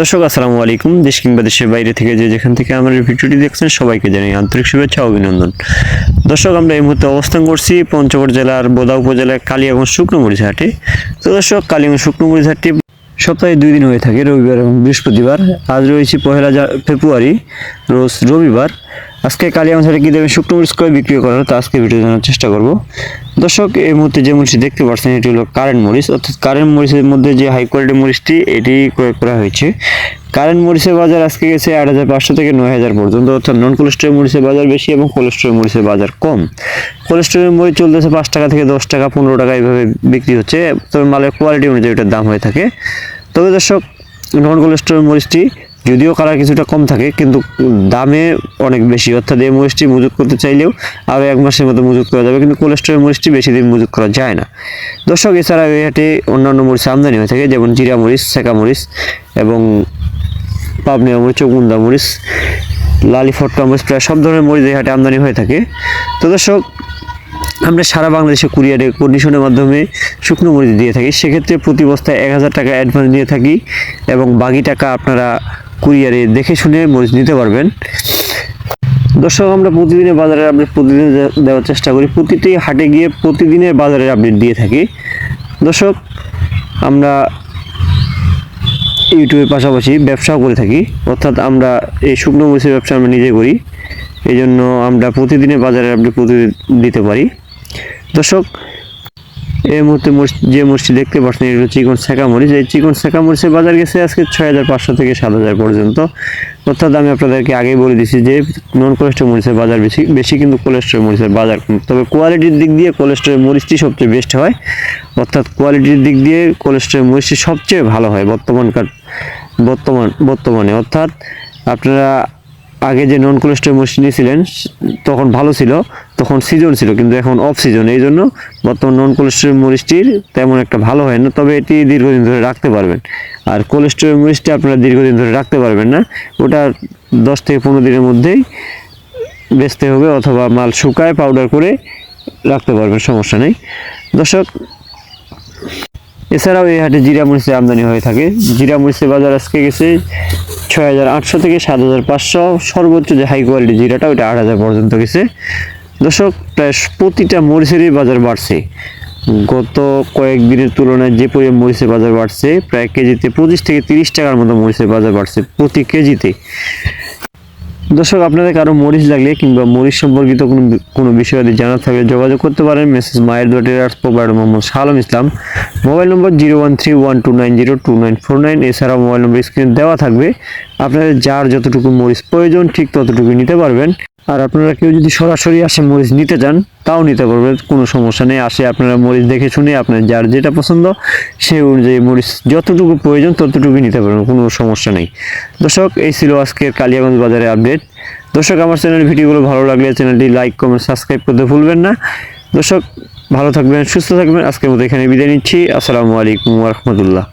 দর্শক আসসালামু আলাইকুম। দেশ কিংবা দেশের বাইরে থেকে যেখান থেকে আমার এই ভিডিওটি দেখছেন সবাইকে জানাই আন্তরিক শুভেচ্ছা ও অভিনন্দন। দর্শক, আমরা এই মুহূর্তে অবস্থান করছি পঞ্চগড় জেলার বোদা উপজেলার কালিয়াগঞ্জ শুকনো মরিচ হাটে। তো দর্শক, কালিয়াগঞ্জ শুকনো মরিচ হাটটি সপ্তাহে 2 দিন হয়ে থাকে, রবিবার এবং বৃহস্পতিবার। আজ রয়েছে 1 ফেব্রুয়ারি, রোজ রবিবার। আজকে কালিয়াগঞ্জ হাটে কী দেবেন শুকনো মরিচ করে বিক্রি করার, তো আজকে ভিডিও জানার চেষ্টা করব। দর্শক, এই মুহূর্তে যে মরিচটি দেখতে পাচ্ছেন এটি হলো কারেন্ট মরিচ, অর্থাৎ কারেন্ট মরিচের মধ্যে যে হাই কোয়ালিটির মরিচটি এটি ক্রয় করা হয়েছে। কারেন্ট মরিচের বাজার আজকে গেছে 8,500 থেকে 9,000 পর্যন্ত, অর্থাৎ নন কোলেস্ট্রল মরিচের বাজার বেশি এবং কোলেস্ট্রল মরিচের বাজার কম। কোলেস্ট্রল মরিচ চলতেছে 5 টাকা থেকে 10 টাকা 15 টাকা এইভাবে বিক্রি হচ্ছে, তবে মালের কোয়ালিটি অনুযায়ী এটার দাম হয়ে থাকে। তবে দর্শক, নন কোলেস্ট্রল মরিচটি যদিও কালার কিছুটা কম থাকে কিন্তু দামে অনেক বেশি, অর্থাৎ এই মরিচটি মজুত করতে চাইলেও আরও 1 মাসের মতো মজুত করা যাবে, কিন্তু কোলেস্ট্রল মরিচটি বেশি দিন মজুত করা যায় না। দর্শক, এছাড়া এই হাটে অন্যান্য মরিচ আমদানি হয়ে থাকে, যেমন জিরা মরিচ, সেকা মরিচ এবং পাবনিয়া মরিচ, চকুন্দা মরিচ, লালি ফটকা মরিচ, প্রায় সব ধরনের মরিচ এই হাটে আমদানি হয়ে থাকে। তো দর্শক, আমরা সারা বাংলাদেশে কুরিয়ারে কন্ডিশনের মাধ্যমে শুকনো মরিচ দিয়ে থাকি। সেক্ষেত্রে প্রতি বস্তায় 1,000 টাকা অ্যাডভান্স দিয়ে থাকি এবং বাকি টাকা আপনারা কুরিয়ারে দেখে শুনে মরিচ নিতে পারবেন। দর্শক, আমরা প্রতিদিনের বাজারের আপডেট প্রতিদিন দেওয়ার চেষ্টা করি, প্রতিটি হাটে গিয়ে প্রতিদিনের বাজারের আপডেট দিয়ে থাকি। দর্শক, আমরা ইউটিউবের পাশাপাশি ব্যবসাও করে থাকি, অর্থাৎ আমরা এই শুকনো মরিচের ব্যবসা আমরা নিজে করি, এই জন্য আমরা প্রতিদিনের বাজারের আপডেট প্রতিদিন দিতে পারি। দর্শক, এই মুহূর্তে যে মরিচটি দেখতে পাচ্ছেন এগুলো চিকন সেকা মরিচ। এই চিকন সেকা মরিচের বাজার গেছে আজকে 6,500 থেকে 7,000 পর্যন্ত, অর্থাৎ আমি আপনাদেরকে আগেই বলে দিচ্ছি যে নন কোলেস্ট্রল মরিচের বাজার বেশি কিন্তু কোলেস্ট্রল মরিচের বাজার কম। তবে কোয়ালিটির দিক দিয়ে কোলেস্ট্রল মরিচটি সবচেয়ে বেস্ট হয়, অর্থাৎ কোয়ালিটির দিক দিয়ে কোলেস্ট্রল মরিচটি সবচেয়ে ভালো হয় বর্তমানে। অর্থাৎ আপনারা আগে যে নন কোলেস্ট্রল মরিচ নিয়েছিলেন তখন ভালো ছিল, তখন সিজন ছিল, কিন্তু এখন অফ সিজন, এই জন্য বর্তমান নন কোলেস্ট্রল মরিচটির তেমন একটা ভালো হয় না, তবে এটি দীর্ঘদিন ধরে রাখতে পারবেন। আর কোলেস্ট্রল মরিচটি আপনারা দীর্ঘদিন ধরে রাখতে পারবেন না, ওটা 10 থেকে 15 দিনের মধ্যেই বেচতে হবে, অথবা মাল শুকায় পাউডার করে রাখতে পারবেন, সমস্যা নেই। দর্শক, এছাড়াও এই হাটে জিরা মরিচের আমদানি হয়ে থাকে। জিরা মরিচের বাজার আজকে গেছে 6,800 থেকে 7,500, সর্বোচ্চ যে হাই কোয়ালিটি জিরাটা ওইটা 8,000 পর্যন্ত গেছে। দর্শক, প্রায় প্রতিটা মরিচেরই বাজার বাড়ছে, গত কয়েকদিনের তুলনায় যে পরিমাণ মরিচের বাজার বাড়ছে, প্রায় কেজিতে 25 থেকে 30 টাকার মতো মরিচের বাজার বাড়ছে প্রতি কেজিতে। দর্শক, আপনাদের কারো মরিচ লাগলে কিংবা মরিচ সম্পর্কিত কোনো বিষয় যদি জানার থাকলে যোগাযোগ করতে পারেন। মেসেজ মায়ের ডটের প্রোভাইডার মোহাম্মদ শালম ইসলাম, মোবাইল নম্বর 013129029949। এছাড়াও মোবাইল নম্বর স্ক্রিনে দেওয়া থাকবে, আপনাদের যার যতটুকু মরিচ প্রয়োজন ঠিক ততটুকু নিতে পারবেন। আর আপনারা কেউ যদি সরাসরি আসে মরিচ নিতে চান তাও নিতে পারবেন, কোনো সমস্যা নেই। আসে আপনারা মরিচ দেখে শুনে আপনার যার যেটা পছন্দ সেই অনুযায়ী মরিচ যতটুকু প্রয়োজন ততটুকু নিতে পারবেন, কোনো সমস্যা নেই। দর্শক, এই ছিল আজকের কালিয়াগঞ্জ বাজারের আপডেট। দর্শক, আমার চ্যানেলের ভিডিওগুলো ভালো লাগলে চ্যানেলটি লাইক কমেন্ট সাবস্ক্রাইব করতে ভুলবেন না। দর্শক, ভালো থাকবেন, সুস্থ থাকবেন। আজকের মতো এখানে বিদায় নিচ্ছি। আসসালামু আলাইকুম ওয়া রাহমাতুল্লাহ।